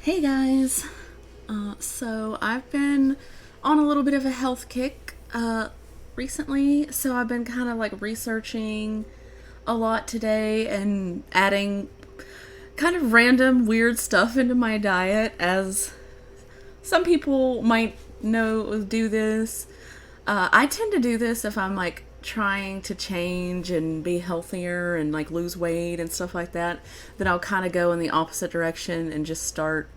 Hey guys. So I've been on a little bit of a health kick recently, so I've been kind of like researching a lot today and adding kind of random weird stuff into my diet, as some people might know do this. I tend to do this if I'm like trying to change and be healthier and like lose weight and stuff like that. Then I'll kind of go in the opposite direction and just start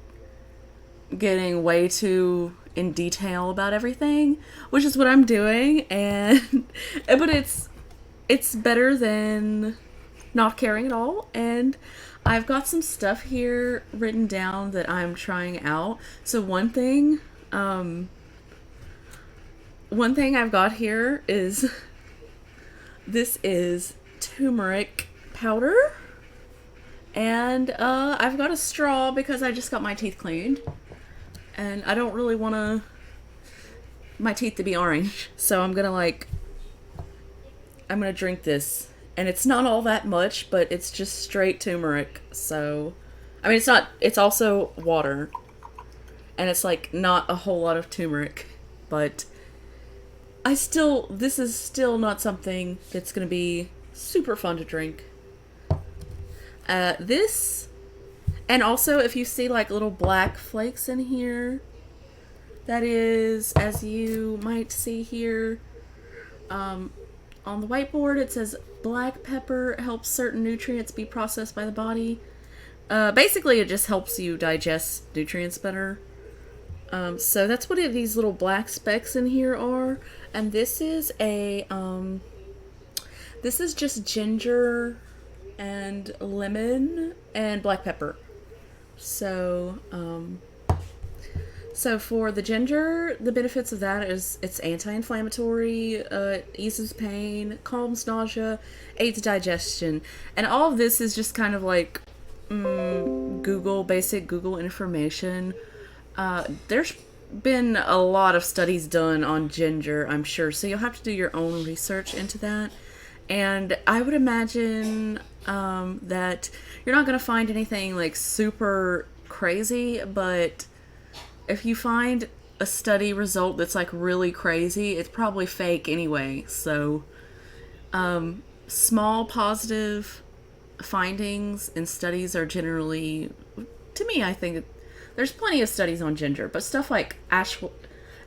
getting way too in detail about everything, which is what I'm doing. And but it's better than not caring at all. And I've got some stuff here written down that I'm trying out. So one thing I've got here is this is turmeric powder. And I've got a straw because I just got my teeth cleaned. And I don't really want my teeth to be orange. So I'm gonna drink this. And it's not all that much, but it's just straight turmeric. So, I mean, it's also water. And it's like not a whole lot of turmeric. But this is still not something that's gonna be super fun to drink. This, and also if you see like little black flakes in here, that is, as you might see here, on the whiteboard it says black pepper helps certain nutrients be processed by the body. Basically it just helps you digest nutrients better. So that's what these little black specks in here are. And this is just ginger and lemon and black pepper. So for the ginger, the benefits of that is it's anti-inflammatory, it eases pain, calms nausea, aids digestion. And all of this is just kind of like basic Google information. There's been a lot of studies done on ginger, I'm sure, so you'll have to do your own research into that. And I would imagine that you're not going to find anything like super crazy, but if you find a study result that's like really crazy, it's probably fake anyway. So small positive findings in studies are generally, to me, I think there's plenty of studies on ginger, but stuff like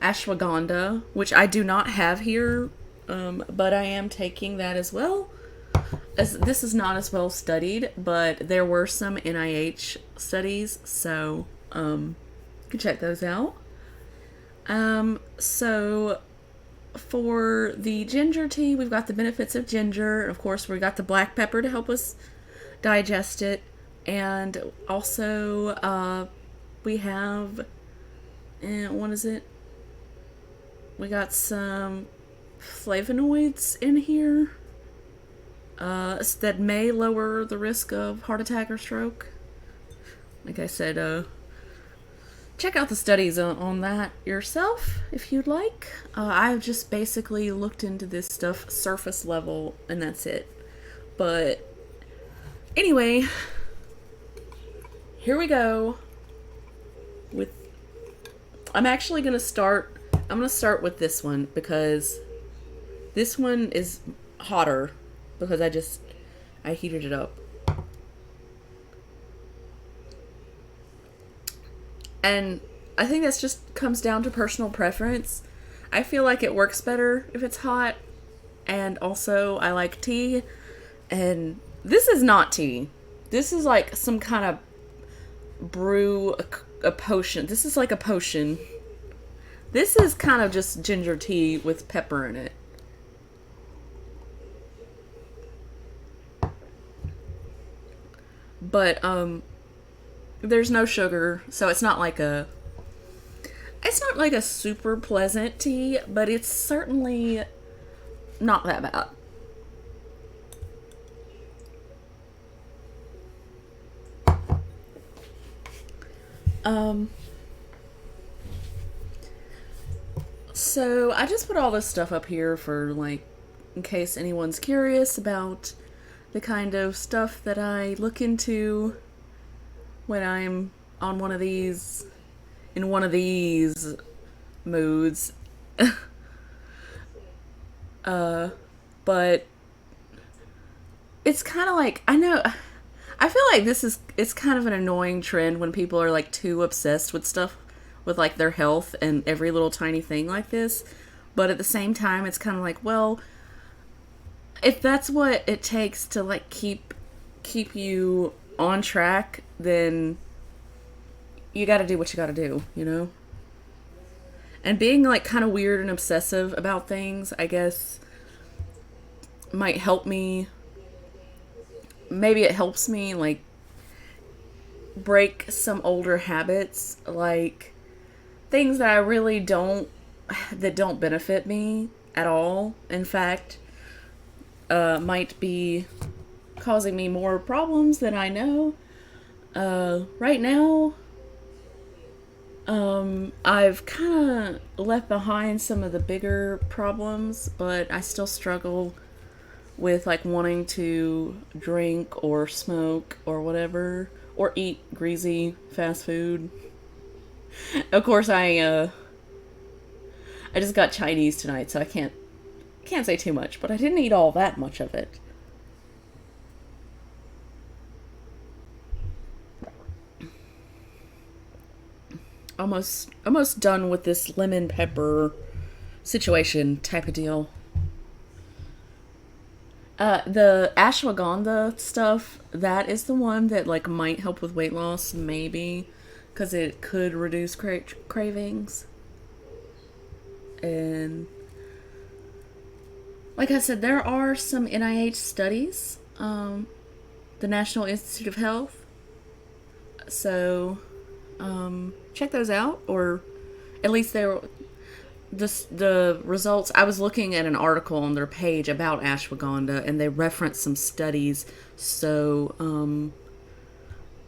ashwagandha, which I do not have here, but I am taking that as well. As this is not as well studied, but there were some NIH studies, so you can check those out. So for the ginger tea, we've got the benefits of ginger. Of course, we got the black pepper to help us digest it, and also we have, what is it? We got some flavonoids in here that may lower the risk of heart attack or stroke. Like I said, check out the studies on that yourself if you'd like. I've just basically looked into this stuff surface level, and that's it. But anyway, here we go. I'm gonna start with this one because this one is hotter because I heated it up. And I think that's just comes down to personal preference. I feel like it works better if it's hot, and also I like tea, and this is not tea. This is like some kind of brew, a potion. This is like a potion. This is kind of just ginger tea with pepper in it. But there's no sugar, so it's not like a super pleasant tea, but it's certainly not that bad. So I just put all this stuff up here for like, in case anyone's curious about the kind of stuff that I look into when I'm on one of these, in one of these moods. But it's kind of like, I know, I feel like it's kind of an annoying trend when people are like too obsessed with stuff, with like their health and every little tiny thing like this. But at the same time, it's kind of like, well, if that's what it takes to like keep you on track, then you got to do what you got to do, you know? And being like kind of weird and obsessive about things, I guess, might help me. Maybe it helps me like break some older habits, like things that I really that don't benefit me at all. In fact, might be causing me more problems than I know. Right now, I've kind of left behind some of the bigger problems, but I still struggle with like wanting to drink or smoke or whatever, or eat greasy fast food. Of course, I just got Chinese tonight, so I can't say too much, but I didn't eat all that much of it. Almost done with this lemon pepper situation type of deal. The ashwagandha stuff, that is the one that like might help with weight loss, maybe, because it could reduce cravings. And like I said, there are some NIH studies, the National Institute of Health. So check those out, or at least the results. I was looking at an article on their page about ashwagandha, and they referenced some studies. So,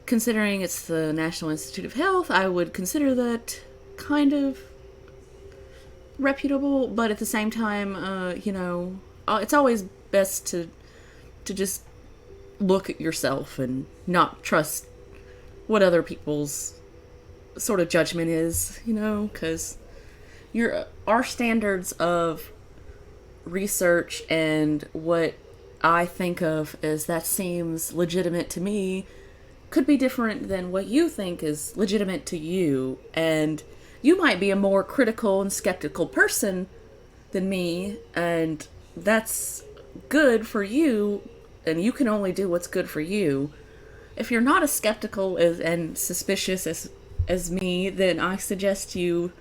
considering it's the National Institute of Health, I would consider that kind of reputable. But at the same time, it's always best to just look at yourself and not trust what other people's sort of judgment is, because our standards of research and what I think of as that seems legitimate to me could be different than what you think is legitimate to you. And you might be a more critical and skeptical person than me, and that's good for you, and you can only do what's good for you. If you're not as skeptical and suspicious as me, then I suggest you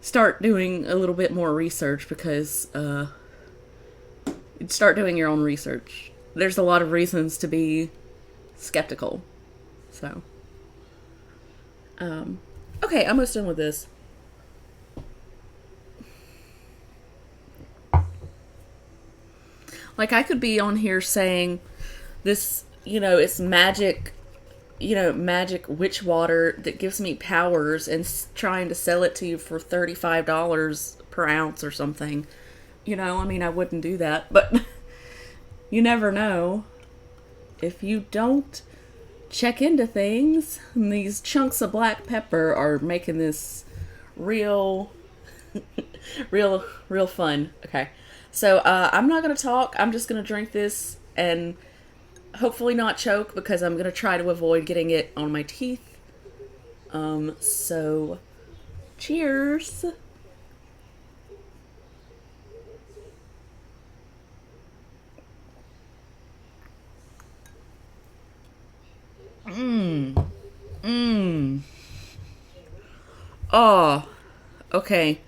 start doing a little bit more research, because start doing your own research. There's a lot of reasons to be skeptical. So, okay, I'm almost done with this. Like, I could be on here saying this, it's magic, magic witch water that gives me powers, and trying to sell it to you for $35 per ounce or something. I wouldn't do that, but you never know. If you don't check into things, and these chunks of black pepper are making this real, real fun. Okay. So, I'm not going to talk. I'm just going to drink this and hopefully not choke, because I'm going to try to avoid getting it on my teeth. So, cheers. Oh, okay.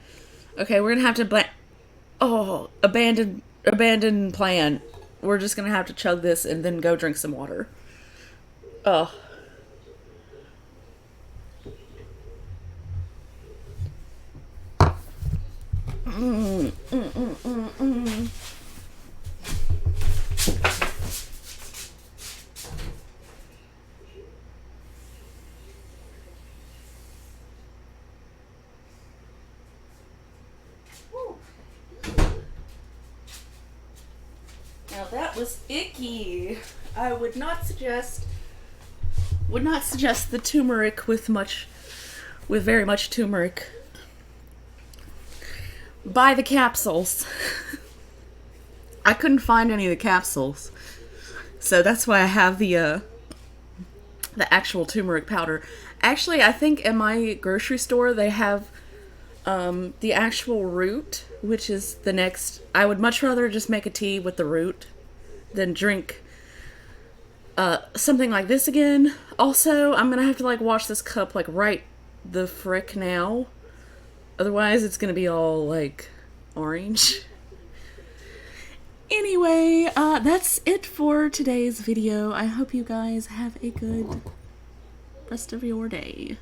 Okay, we're going to have to abandon plan. We're just gonna have to chug this and then go drink some water. Oh. Now that was icky. I would not suggest Would not suggest the turmeric with very much turmeric. Buy the capsules. I couldn't find any of the capsules, so that's why I have the actual turmeric powder. Actually, I think in my grocery store they have the actual root, which is the next. I would much rather just make a tea with the root than drink something like this again. Also, I'm gonna have to like wash this cup like right the frick now. Otherwise, it's gonna be all like orange. Anyway, that's it for today's video. I hope you guys have a good rest of your day.